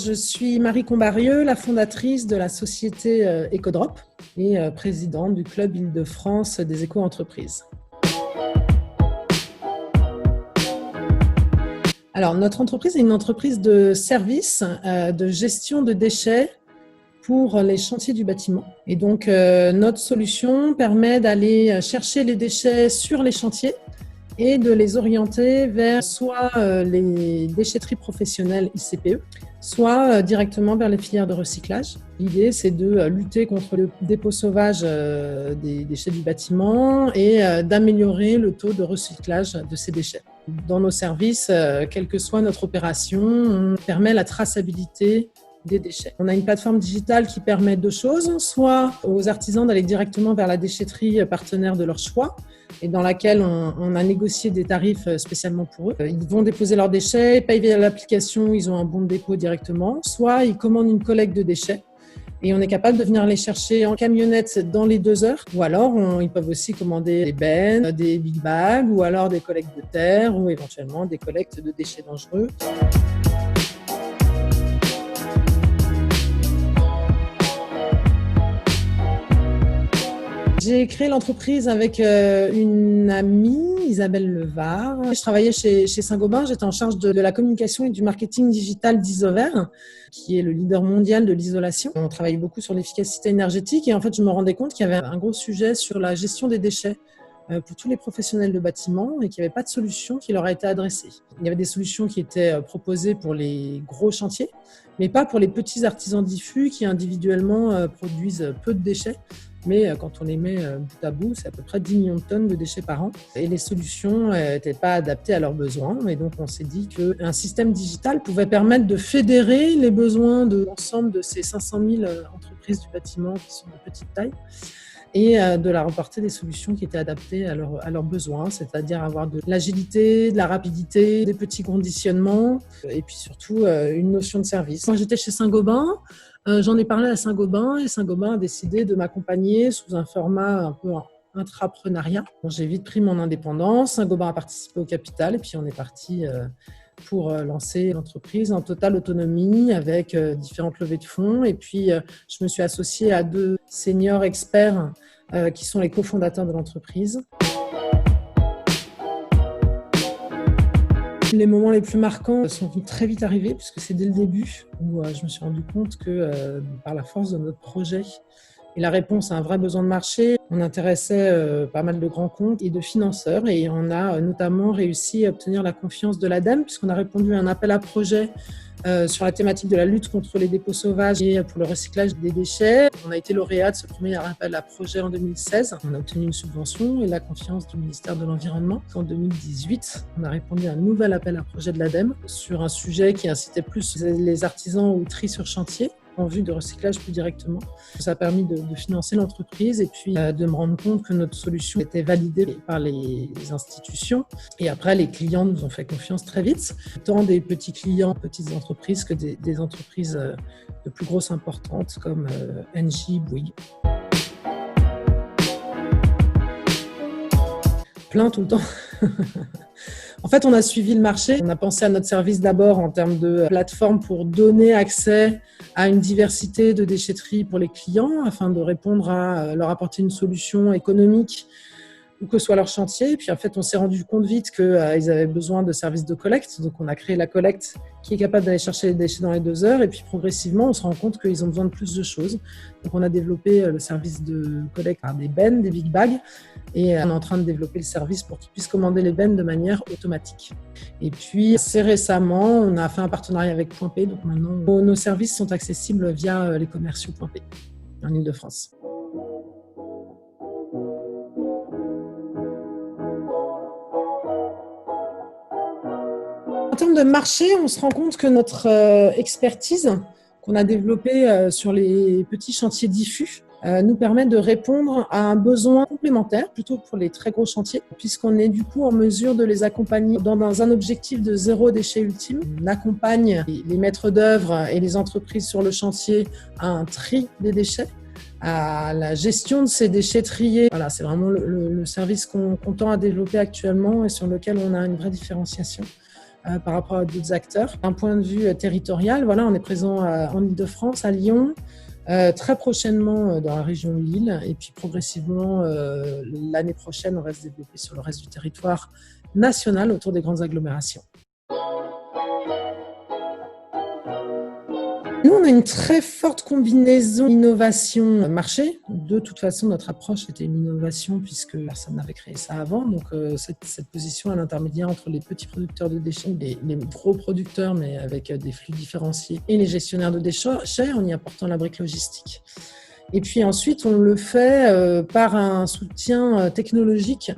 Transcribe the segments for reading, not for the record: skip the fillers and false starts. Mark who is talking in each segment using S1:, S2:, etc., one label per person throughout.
S1: Je suis Marie Combarieux, la fondatrice de la société Ecodrop et présidente du club Île-de-France des éco-entreprises. Alors, notre entreprise est une entreprise de service, de gestion de déchets pour les chantiers du bâtiment. Et donc, notre solution permet d'aller chercher les déchets sur les chantiers et de les orienter vers soit les déchetteries professionnelles ICPE, soit directement vers les filières de recyclage. L'idée, c'est de lutter contre le dépôt sauvage des déchets du bâtiment et d'améliorer le taux de recyclage de ces déchets. Dans nos services, quelle que soit notre opération, on permet la traçabilité des déchets. On a une plateforme digitale qui permet deux choses, soit aux artisans d'aller directement vers la déchetterie partenaire de leur choix et dans laquelle on a négocié des tarifs spécialement pour eux. Ils vont déposer leurs déchets, payent via l'application, ils ont un bon de dépôt directement, soit ils commandent une collecte de déchets et on est capable de venir les chercher en camionnette dans les 2 heures, ou alors ils peuvent aussi commander des bennes, des big bags, ou alors des collectes de terre, ou éventuellement des collectes de déchets dangereux. J'ai créé l'entreprise avec une amie, Isabelle Levard. Je travaillais chez Saint-Gobain, j'étais en charge de la communication et du marketing digital d'Isover, qui est le leader mondial de l'isolation. On travaille beaucoup sur l'efficacité énergétique et en fait, je me rendais compte qu'il y avait un gros sujet sur la gestion des déchets pour tous les professionnels de bâtiment et qu'il n'y avait pas de solution qui leur a été adressée. Il y avait des solutions qui étaient proposées pour les gros chantiers, mais pas pour les petits artisans diffus qui individuellement produisent peu de déchets. Mais quand on les met bout à bout, c'est à peu près 10 millions de tonnes de déchets par an. Et les solutions n'étaient pas adaptées à leurs besoins. Et donc, on s'est dit qu'un système digital pouvait permettre de fédérer les besoins de l'ensemble de ces 500 000 entreprises du bâtiment qui sont de petite taille et de leur apporter des solutions qui étaient adaptées à leurs besoins, c'est-à-dire avoir de l'agilité, de la rapidité, des petits conditionnements et puis surtout une notion de service. Quand j'étais chez Saint-Gobain, j'en ai parlé à Saint-Gobain et Saint-Gobain a décidé de m'accompagner sous un format un peu intrapreneuriat. Bon, j'ai vite pris mon indépendance, Saint-Gobain a participé au capital et puis on est parti pour lancer l'entreprise en totale autonomie avec différentes levées de fonds. Et puis, je me suis associée à 2 seniors experts qui sont les cofondateurs de l'entreprise. Les moments les plus marquants sont très vite arrivés puisque c'est dès le début où je me suis rendu compte que par la force de notre projet et la réponse à un vrai besoin de marché, on intéressait pas mal de grands comptes et de financeurs et on a notamment réussi à obtenir la confiance de l'ADEME puisqu'on a répondu à un appel à projet sur la thématique de la lutte contre les dépôts sauvages et pour le recyclage des déchets. On a été lauréat de ce premier appel à projet en 2016. On a obtenu une subvention et la confiance du ministère de l'Environnement. En 2018, on a répondu à un nouvel appel à projet de l'ADEME sur un sujet qui incitait plus les artisans au tri sur chantier en vue de recyclage plus directement. Ça a permis de financer l'entreprise et puis de me rendre compte que notre solution était validée par les institutions. Et après, les clients nous ont fait confiance très vite, tant des petits clients, petites entreprises, que des entreprises de plus grosse importance comme Engie, Bouygues. Plein tout le temps. En fait, on a suivi le marché. On a pensé à notre service d'abord en termes de plateforme pour donner accès à une diversité de déchetteries pour les clients afin de répondre à leur apporter une solution économique où que soit leur chantier. Et puis, en fait, on s'est rendu compte vite qu'ils avaient besoin de services de collecte. Donc, on a créé la collecte qui est capable d'aller chercher les déchets dans les 2 heures. Et puis, progressivement, on se rend compte qu'ils ont besoin de plus de choses. Donc, on a développé le service de collecte par des bennes, des big bags. Et on est en train de développer le service pour qu'ils puissent commander les bennes de manière automatique. Et puis, assez récemment, on a fait un partenariat avec Point P. Donc, maintenant, nos services sont accessibles via les commerciaux Point P en Île-de-France. En termes de marché, on se rend compte que notre expertise qu'on a développée sur les petits chantiers diffus nous permet de répondre à un besoin complémentaire, plutôt pour les très gros chantiers, puisqu'on est du coup en mesure de les accompagner dans un objectif de 0 déchet ultime. On accompagne les maîtres d'œuvre et les entreprises sur le chantier à un tri des déchets, à la gestion de ces déchets triés. Voilà, c'est vraiment le service qu'on tend à développer actuellement et sur lequel on a une vraie différenciation. par rapport à d'autres acteurs. D'un point de vue territorial, voilà, on est présent en Île-de-France, à Lyon, très prochainement dans la région de Lille, et puis progressivement l'année prochaine, on va se développer sur le reste du territoire national autour des grandes agglomérations. Nous, on a une très forte combinaison innovation-marché. De toute façon, notre approche était une innovation puisque personne n'avait créé ça avant. Donc, cette position à l'intermédiaire entre les petits producteurs de déchets, les gros producteurs, mais avec des flux différenciés, et les gestionnaires de déchets, en y apportant la brique logistique. Et puis ensuite, on le fait par un soutien technologique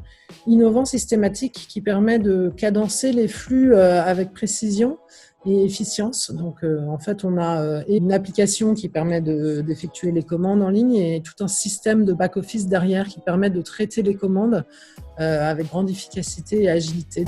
S1: innovant, systématique, qui permet de cadencer les flux avec précision et efficience. Donc, en fait, on a une application qui permet d'effectuer les commandes en ligne et tout un système de back-office derrière qui permet de traiter les commandes avec grande efficacité et agilité.